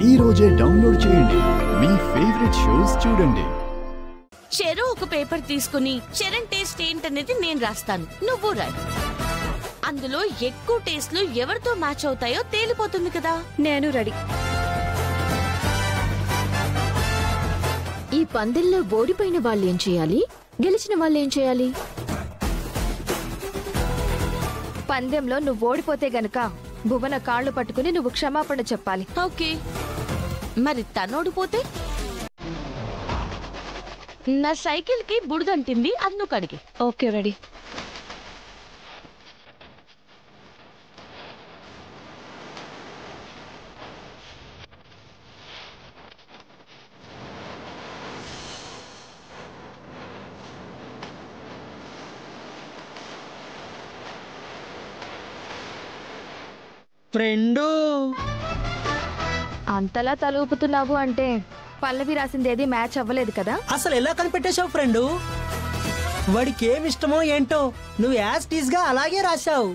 ఈ రోజే డౌన్లోడ్ చేయండి, మీ ఫేవరెట్ షోస్ చూడండి. చెరు ఒక పేపర్ తీసుకుని చరణ్ టేస్ట్ ఏంటనేది నేను రాస్తాను, నువ్వు రాయి. అందులో ఎక్కువ టేస్ట్లు ఎవరితో మ్యాచ్ అవుతాయో తేలిపోతుంది కదా. నేను రెడీ. ఈ పందెంలో ఓడిపోయిన వాళ్ళు ఏం చేయాలి, గెలిచిన వాళ్ళు ఏం చేయాలి? పందెంలో నువ్వు ఓడిపోతే గనక భువన కాళ్ళు పట్టుకుని నువ్వు క్షమాపణ చెప్పాలి. ఓకే, మరి తనోడిపోతే? నా సైకిల్ కి బుడదంటింది, అది నువ్వు కడిగి. Okay, ready. ఫ్రెండు అంతలా తల ఊపుతున్నావు అంటే పల్లవి రాసిందేది మ్యాచ్ అవ్వలేదు కదా. అసలు ఎలా కనిపెట్టేశావు ఫ్రెండు? వాడికి ఏమి ఇష్టమో ఏంటో నువ్వు యాజ్ టీజ్ గా అలాగే రాశావు.